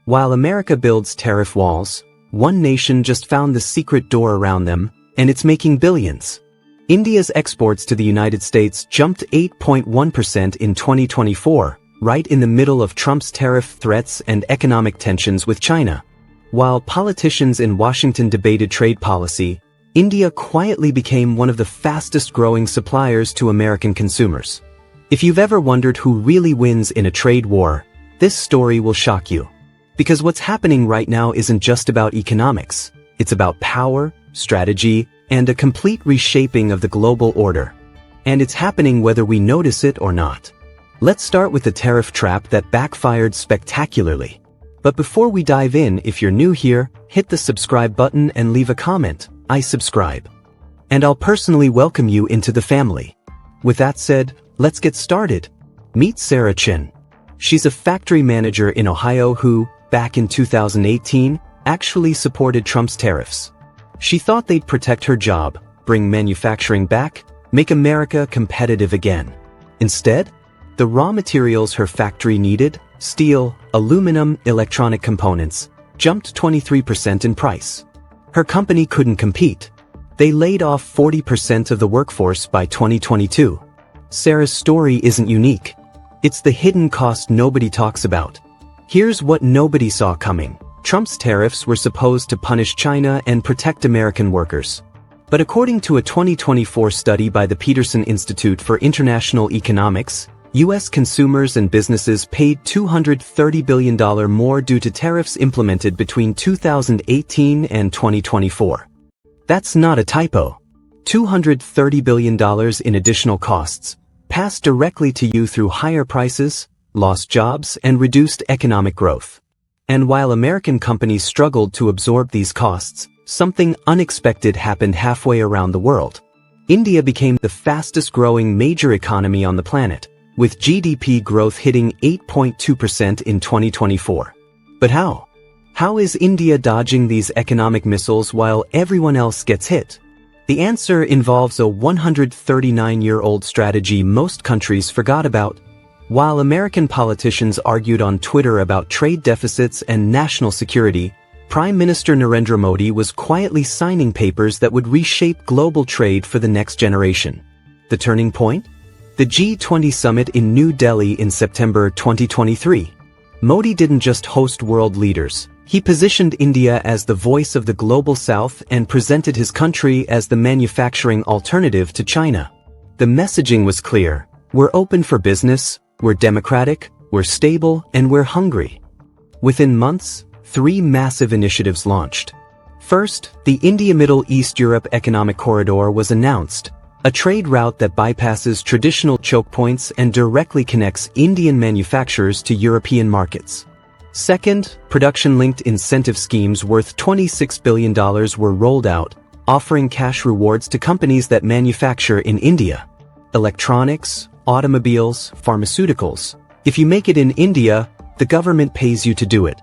While America builds tariff walls, one nation just found the secret door around them, and it's making billions. India's exports to the United States jumped 8.1% in 2024, right in the middle of Trump's tariff threats and economic tensions with China. While politicians in Washington debated trade policy, India quietly became one of the fastest-growing suppliers to American consumers. If you've ever wondered who really wins in a trade war, this story will shock you. Because what's happening right now isn't just about economics, it's about power, strategy, and a complete reshaping of the global order. And it's happening whether we notice it or not. Let's start with the tariff trap that backfired spectacularly. But before we dive in, if you're new here, hit the subscribe button and leave a comment. I subscribe. And I'll personally welcome you into the family. With that said, let's get started. Meet Sarah Chin. She's a factory manager in Ohio who, back in 2018, actually supported Trump's tariffs. She thought they'd protect her job, bring manufacturing back, make America competitive again. Instead, the raw materials her factory needed, steel, aluminum, electronic components, jumped 23% in price. Her company couldn't compete. They laid off 40% of the workforce by 2022. Sarah's story isn't unique. It's the hidden cost nobody talks about. Here's what nobody saw coming. Trump's tariffs were supposed to punish China and protect American workers. But according to a 2024 study by the Peterson Institute for International Economics, U.S. consumers and businesses paid $230 billion more due to tariffs implemented between 2018 and 2024. That's not a typo. $230 billion in additional costs, passed directly to you through higher prices, lost jobs, and reduced economic growth. And while American companies struggled to absorb these costs, something unexpected happened halfway around the world. India became the fastest-growing major economy on the planet, with GDP growth hitting 8.2% in 2024. But how? How is India dodging these economic missiles while everyone else gets hit? The answer involves a 139-year-old strategy most countries forgot about. While American politicians argued on Twitter about trade deficits and national security, Prime Minister Narendra Modi was quietly signing papers that would reshape global trade for the next generation. The turning point? The G20 Summit in New Delhi in September 2023. Modi didn't just host world leaders. He positioned India as the voice of the global south and presented his country as the manufacturing alternative to China. The messaging was clear. We're open for business, we're democratic, we're stable, and we're hungry. Within months, 3 massive initiatives launched. First, the India-Middle East-Europe Economic Corridor was announced, a trade route that bypasses traditional choke points and directly connects Indian manufacturers to European markets. Second, production-linked incentive schemes worth $26 billion were rolled out, offering cash rewards to companies that manufacture in India. Electronics, automobiles, pharmaceuticals. If you make it in India, the government pays you to do it.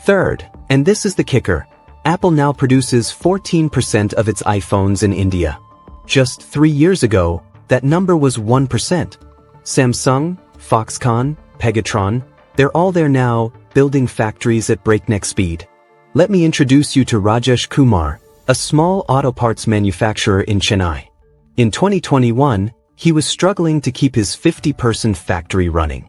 Third, and this is the kicker, Apple now produces 14% of its iPhones in India. Just 3 years ago, that number was 1%. Samsung, Foxconn, Pegatron, they're all there now, building factories at breakneck speed. Let me introduce you to Rajesh Kumar, a small auto parts manufacturer in Chennai. In 2021, he was struggling to keep his 50-person factory running.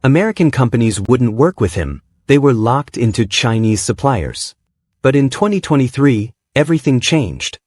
American companies wouldn't work with him, they were locked into Chinese suppliers. But in 2023, everything changed.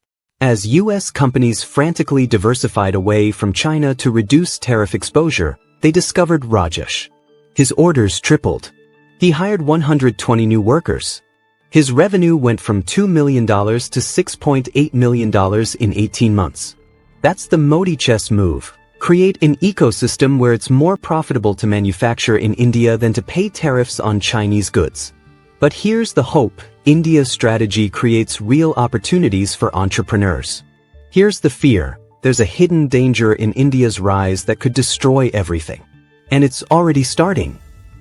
As U.S. companies frantically diversified away from China to reduce tariff exposure, they discovered Rajesh. His orders tripled. He hired 120 new workers. His revenue went from $2 million to $6.8 million in 18 months. That's the Modi chess move. Create an ecosystem where it's more profitable to manufacture in India than to pay tariffs on Chinese goods. But here's the hope. India's strategy creates real opportunities for entrepreneurs. Here's the fear. There's a hidden danger in India's rise that could destroy everything. And it's already starting.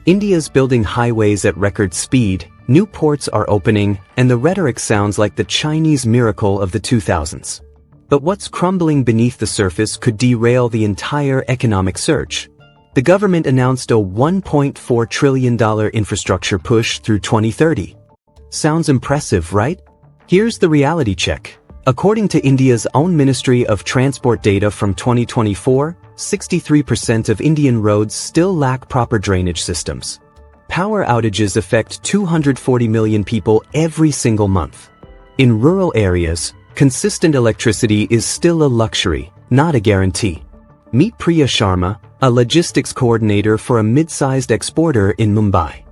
India's building highways at record speed, new ports are opening, and the rhetoric sounds like the Chinese miracle of the 2000s. But what's crumbling beneath the surface could derail the entire economic surge. The government announced a $1.4 trillion infrastructure push through 2030. Sounds impressive, right? Here's the reality check. According to India's own Ministry of Transport data from 2024, 63% of Indian roads still lack proper drainage systems. Power outages affect 240 million people every single month. In rural areas, consistent electricity is still a luxury, not a guarantee. Meet Priya Sharma, a logistics coordinator for a mid-sized exporter in Mumbai.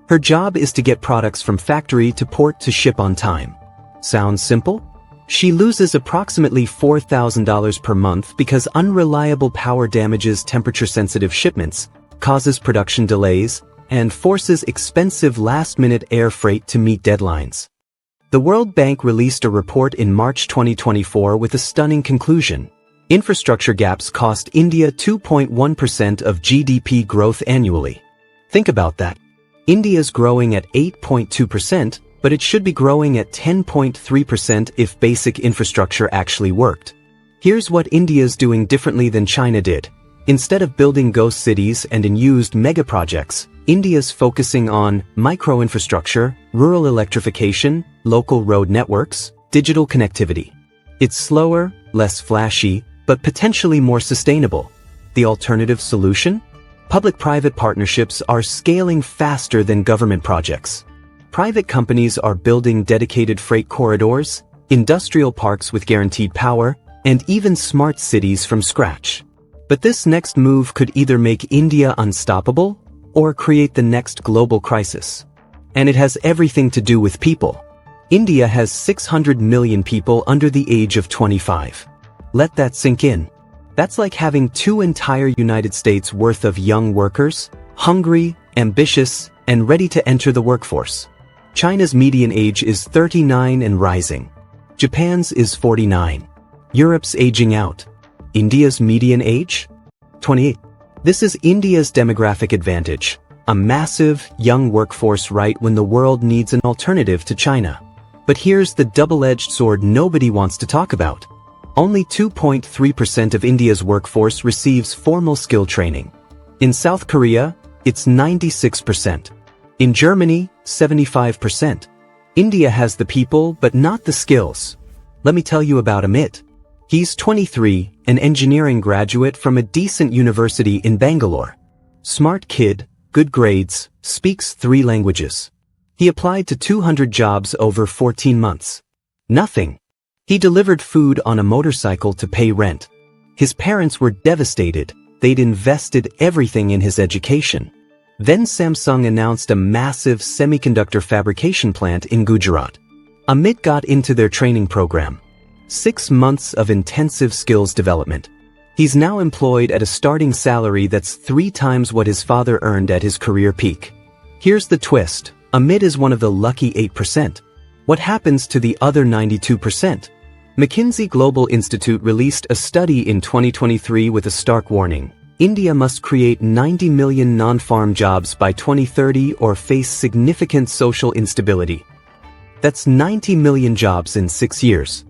Her job is to get products from factory to port to ship on time. Sounds simple? She loses approximately $4,000 per month because unreliable power damages temperature-sensitive shipments, causes production delays, and forces expensive last-minute air freight to meet deadlines. The World Bank released a report in March 2024 with a stunning conclusion. Infrastructure gaps cost India 2.1% of GDP growth annually. Think about that. India's growing at 8.2%, but it should be growing at 10.3% if basic infrastructure actually worked. Here's what India's doing differently than China did. Instead of building ghost cities and unused mega-projects, India's focusing on micro-infrastructure, rural electrification, local road networks, digital connectivity. It's slower, less flashy, but potentially more sustainable. The alternative solution? Public-private partnerships are scaling faster than government projects. Private companies are building dedicated freight corridors, industrial parks with guaranteed power, and even smart cities from scratch. But this next move could either make India unstoppable or create the next global crisis. And it has everything to do with people. India has 600 million people under the age of 25. Let that sink in. That's like having two entire United States worth of young workers, hungry, ambitious, and ready to enter the workforce. China's median age is 39 and rising. Japan's is 49. Europe's aging out. India's median age? 28. This is India's demographic advantage, a massive, young workforce right when the world needs an alternative to China. But here's the double-edged sword nobody wants to talk about. Only 2.3% of India's workforce receives formal skill training. In South Korea, it's 96%. In Germany, 75%. India has the people but not the skills. Let me tell you about Amit. He's 23, an engineering graduate from a decent university in Bangalore. Smart kid, good grades, speaks 3 languages. He applied to 200 jobs over 14 months. Nothing. He delivered food on a motorcycle to pay rent. His parents were devastated. They'd invested everything in his education. Then Samsung announced a massive semiconductor fabrication plant in Gujarat. Amit got into their training program. 6 months of intensive skills development. He's now employed at a starting salary that's 3 times what his father earned at his career peak. Here's the twist. Amit is one of the lucky 8%. What happens to the other 92%? McKinsey Global Institute released a study in 2023 with a stark warning. India must create 90 million non-farm jobs by 2030 or face significant social instability. That's 90 million jobs in 6 years.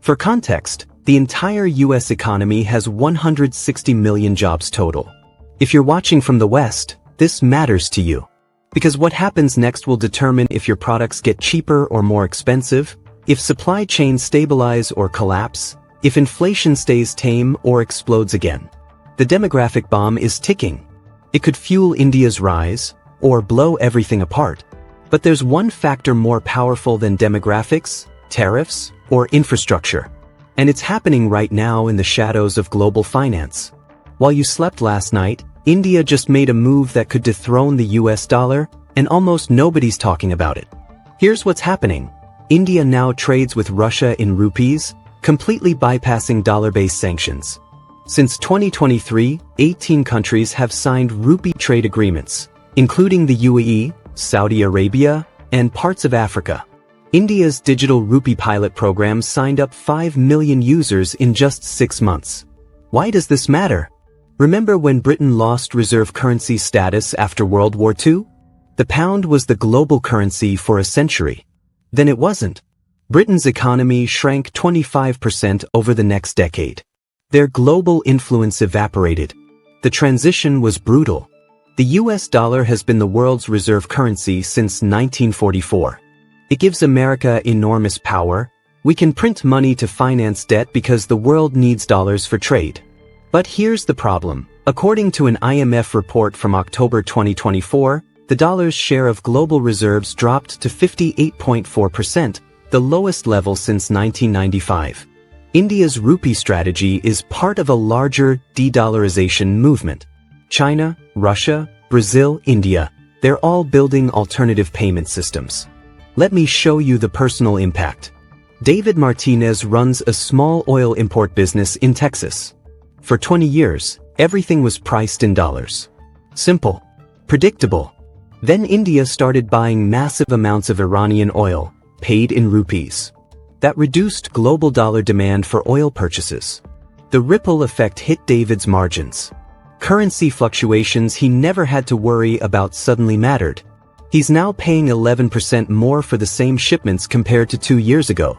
For context, the entire US economy has 160 million jobs total. If you're watching from the West, this matters to you. Because what happens next will determine if your products get cheaper or more expensive, if supply chains stabilize or collapse, if inflation stays tame or explodes again. The demographic bomb is ticking. It could fuel India's rise, or blow everything apart. But there's one factor more powerful than demographics, tariffs, or infrastructure. And it's happening right now in the shadows of global finance. While you slept last night, India just made a move that could dethrone the US dollar, and almost nobody's talking about it. Here's what's happening. India now trades with Russia in rupees, completely bypassing dollar-based sanctions. Since 2023, 18 countries have signed rupee trade agreements, including the UAE, Saudi Arabia, and parts of Africa. India's digital rupee pilot program signed up 5 million users in just 6 months. Why does this matter? Remember when Britain lost reserve currency status after World War II? The pound was the global currency for a century. Then it wasn't. Britain's economy shrank 25% over the next decade. Their global influence evaporated. The transition was brutal. The US dollar has been the world's reserve currency since 1944. It gives America enormous power. We can print money to finance debt because the world needs dollars for trade. But here's the problem. According to an IMF report from October 2024, the dollar's share of global reserves dropped to 58.4%, the lowest level since 1995. India's rupee strategy is part of a larger de-dollarization movement. China, Russia, Brazil, India, they're all building alternative payment systems. Let me show you the personal impact. David Martinez runs a small oil import business in Texas. For 20 years, everything was priced in dollars. Simple. Predictable. Then India started buying massive amounts of Iranian oil, paid in rupees. That reduced global dollar demand for oil purchases. The ripple effect hit David's margins. Currency fluctuations he never had to worry about suddenly mattered. He's now paying 11% more for the same shipments compared to 2 years ago.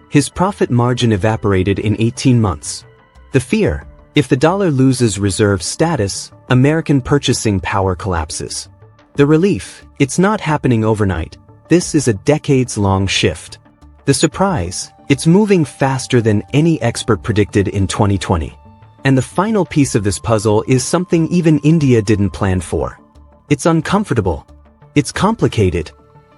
His profit margin evaporated in 18 months. The fear: if the dollar loses reserve status, American purchasing power collapses. The relief: it's not happening overnight. This is a decades-long shift. The surprise: it's moving faster than any expert predicted in 2020. And the final piece of this puzzle is something even India didn't plan for. It's uncomfortable. It's complicated.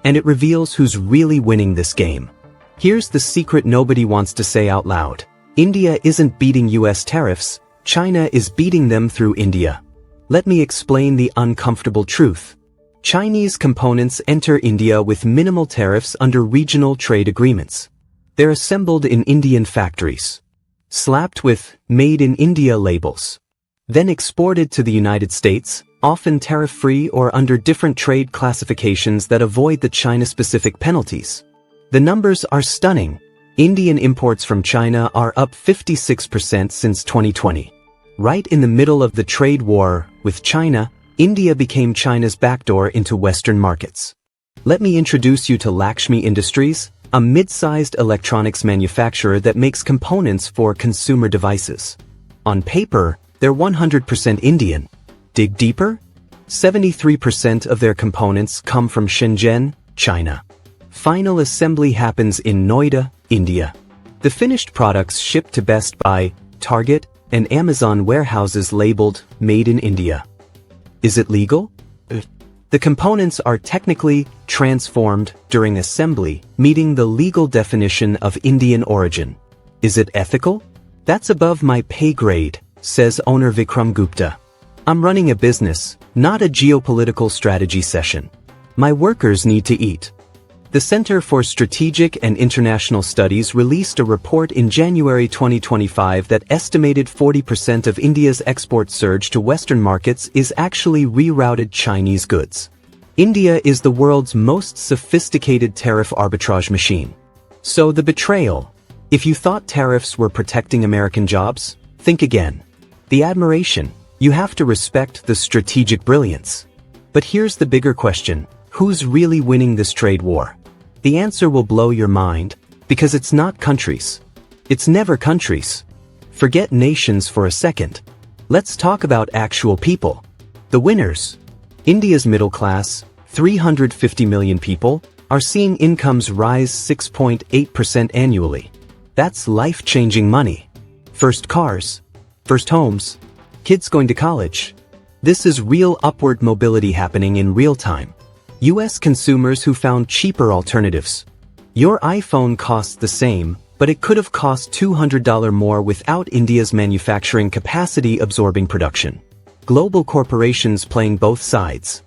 And it reveals who's really winning this game. Here's the secret nobody wants to say out loud. India isn't beating US tariffs, China is beating them through India. Let me explain the uncomfortable truth. Chinese components enter India with minimal tariffs under regional trade agreements. They're assembled in Indian factories, slapped with "Made in India" labels, then exported to the United States, often tariff-free or under different trade classifications that avoid the China-specific penalties. The numbers are stunning. Indian imports from China are up 56% since 2020. Right in the middle of the trade war with China, India became China's backdoor into Western markets. Let me introduce you to Lakshmi Industries, a mid-sized electronics manufacturer that makes components for consumer devices. On paper, they're 100% Indian. Dig deeper? 73% of their components come from Shenzhen, China. Final assembly happens in Noida, India. The finished products shipped to Best Buy, Target, and Amazon warehouses labeled "Made in India." Is it legal? The components are technically transformed during assembly, meeting the legal definition of Indian origin. Is it ethical? That's above my pay grade, says owner Vikram Gupta. I'm running a business, not a geopolitical strategy session. My workers need to eat. The Center for Strategic and International Studies released a report in January 2025 that estimated 40% of India's export surge to Western markets is actually rerouted Chinese goods. India is the world's most sophisticated tariff arbitrage machine. So the betrayal. If you thought tariffs were protecting American jobs, think again. The admiration. You have to respect the strategic brilliance. But here's the bigger question. Who's really winning this trade war? The answer will blow your mind, because it's not countries. It's never countries. Forget nations for a second. Let's talk about actual people. The winners. India's middle class, 350 million people, are seeing incomes rise 6.8% annually. That's life-changing money. First cars. First homes. Kids going to college. This is real upward mobility happening in real time. US consumers who found cheaper alternatives. Your iPhone costs the same, but it could have cost $200 more without India's manufacturing capacity absorbing production. Global corporations playing both sides.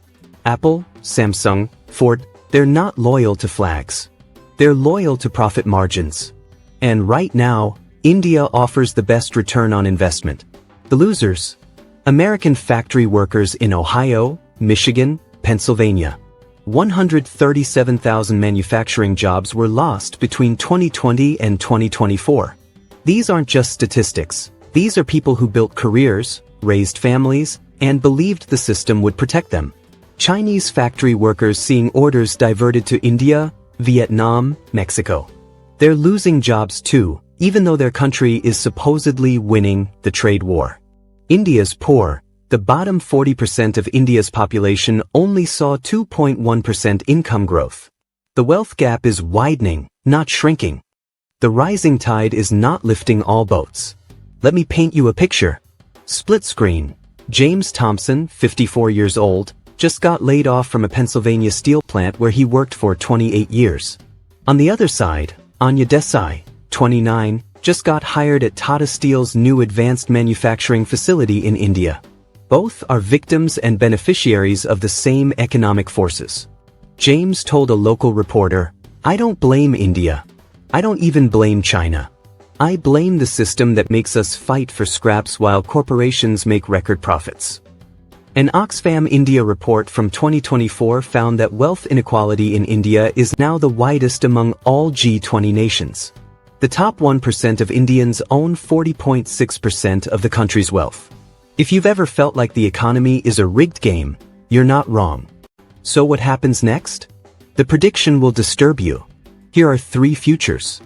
Apple, Samsung, Ford, they're not loyal to flags. They're loyal to profit margins. And right now, India offers the best return on investment. The losers. American factory workers in Ohio, Michigan, Pennsylvania. 137,000 manufacturing jobs were lost between 2020 and 2024. These aren't just statistics. These are people who built careers, raised families, and believed the system would protect them. Chinese factory workers seeing orders diverted to India, Vietnam, Mexico. They're losing jobs too, even though their country is supposedly winning the trade war. India's poor. The bottom 40% of India's population only saw 2.1% income growth. The wealth gap is widening, not shrinking. The rising tide is not lifting all boats. Let me paint you a picture. Split screen. James Thompson, 54 years old, just got laid off from a Pennsylvania steel plant where he worked for 28 years. On the other side, Anya Desai, 29, just got hired at Tata Steel's new advanced manufacturing facility in India. Both are victims and beneficiaries of the same economic forces. James told a local reporter, "I don't blame India. I don't even blame China. I blame the system that makes us fight for scraps while corporations make record profits." An Oxfam India report from 2024 found that wealth inequality in India is now the widest among all G20 nations. The top 1% of Indians own 40.6% of the country's wealth. If you've ever felt like the economy is a rigged game, you're not wrong. So what happens next? The prediction will disturb you. Here are 3 futures.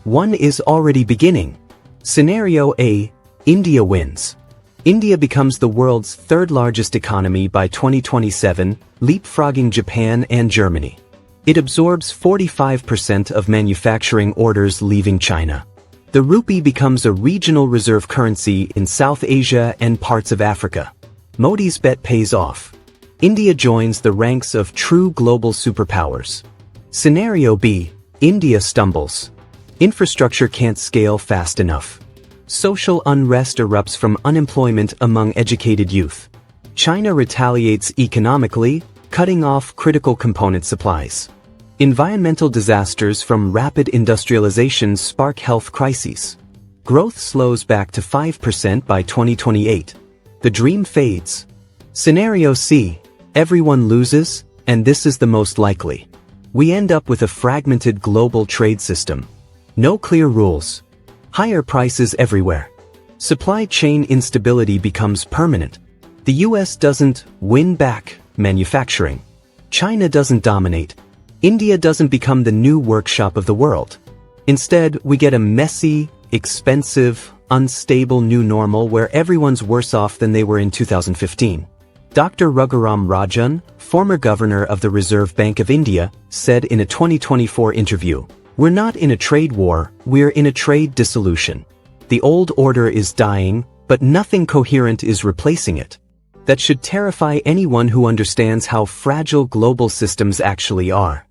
One is already beginning. Scenario A, India wins. India becomes the world's 3rd largest economy by 2027, leapfrogging Japan and Germany. It absorbs 45% of manufacturing orders leaving China. The rupee becomes a regional reserve currency in South Asia and parts of Africa. Modi's bet pays off. India joins the ranks of true global superpowers. Scenario B, India stumbles. Infrastructure can't scale fast enough. Social unrest erupts from unemployment among educated youth. China retaliates economically, cutting off critical component supplies. Environmental disasters from rapid industrialization spark health crises. Growth slows back to 5% by 2028. The dream fades. Scenario C, everyone loses, and this is the most likely. We end up with a fragmented global trade system. No clear rules. Higher prices everywhere. Supply chain instability becomes permanent. The US doesn't win back manufacturing. China doesn't dominate. India doesn't become the new workshop of the world. Instead, we get a messy, expensive, unstable new normal where everyone's worse off than they were in 2015. Dr. Raghuram Rajan, former governor of the Reserve Bank of India, said in a 2024 interview, "We're not in a trade war, we're in a trade dissolution. The old order is dying, but nothing coherent is replacing it." That should terrify anyone who understands how fragile global systems actually are.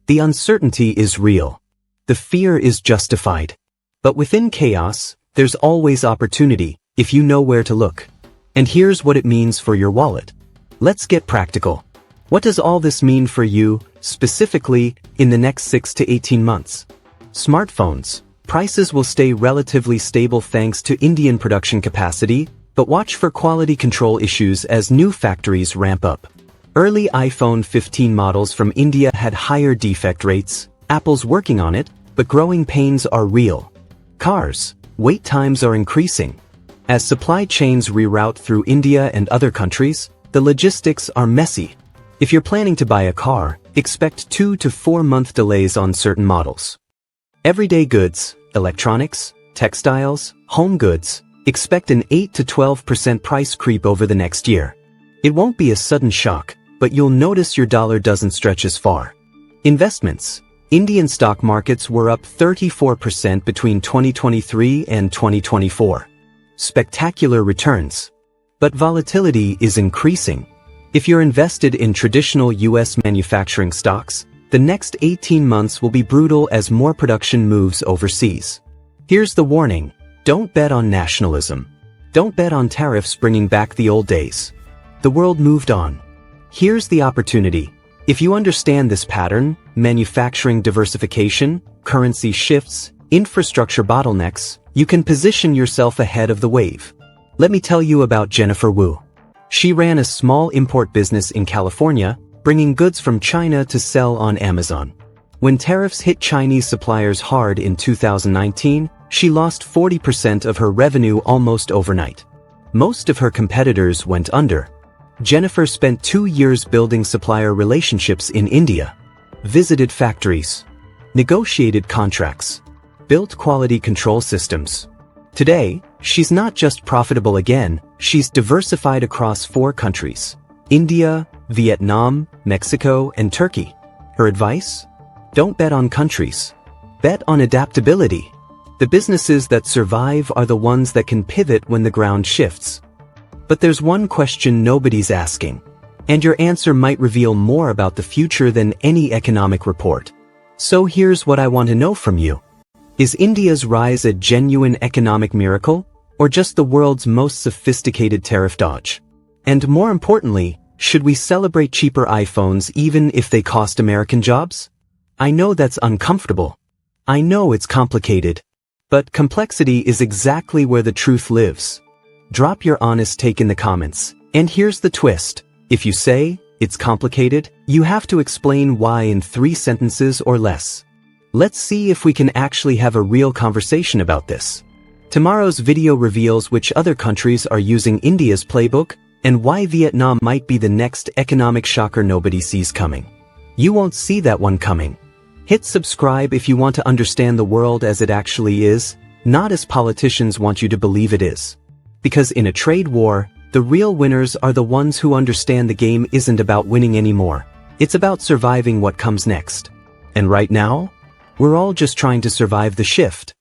The uncertainty is real. The fear is justified. But within chaos, there's always opportunity, if you know where to look. And here's what it means for your wallet. Let's get practical. What does all this mean for you, specifically, in the next 6 to 18 months? Smartphones. Prices will stay relatively stable thanks to Indian production capacity, but watch for quality control issues as new factories ramp up. Early iPhone 15 models from India had higher defect rates. Apple's working on it, but growing pains are real. Cars. Wait times are increasing. As supply chains reroute through India and other countries, the logistics are messy. If you're planning to buy a car, expect 2 to 4 month delays on certain models. Everyday goods, electronics, textiles, home goods, expect an 8 to 12% price creep over the next year. It won't be a sudden shock, but you'll notice your dollar doesn't stretch as far. Investments. Indian stock markets were up 34% between 2023 and 2024. Spectacular returns. But volatility is increasing. If you're invested in traditional US manufacturing stocks, the next 18 months will be brutal as more production moves overseas. Here's the warning. Don't bet on nationalism. Don't bet on tariffs bringing back the old days. The world moved on. Here's the opportunity. If you understand this pattern, manufacturing diversification, currency shifts, infrastructure bottlenecks, you can position yourself ahead of the wave. Let me tell you about Jennifer Wu. She ran a small import business in California, bringing goods from China to sell on Amazon. When tariffs hit Chinese suppliers hard in 2019, she lost 40% of her revenue almost overnight. Most of her competitors went under. Jennifer spent 2 years building supplier relationships in India, visited factories, negotiated contracts, built quality control systems, Today, she's not just profitable again, she's diversified across 4 countries: India, Vietnam, Mexico, and Turkey. Her advice? Don't bet on countries. Bet on adaptability. The businesses that survive are the ones that can pivot when the ground shifts. But there's one question nobody's asking, and your answer might reveal more about the future than any economic report. So here's what I want to know from you. Is India's rise a genuine economic miracle, or just the world's most sophisticated tariff dodge? And more importantly, should we celebrate cheaper iPhones even if they cost American jobs? I know that's uncomfortable. I know it's complicated. But complexity is exactly where the truth lives. Drop your honest take in the comments. And here's the twist. If you say it's complicated, you have to explain why in 3 sentences or less. Let's see if we can actually have a real conversation about this. Tomorrow's video reveals which other countries are using India's playbook and why Vietnam might be the next economic shocker nobody sees coming. You won't see that one coming. Hit subscribe if you want to understand the world as it actually is, not as politicians want you to believe it is. Because in a trade war, the real winners are the ones who understand the game isn't about winning anymore. It's about surviving what comes next. And right now, we're all just trying to survive the shift.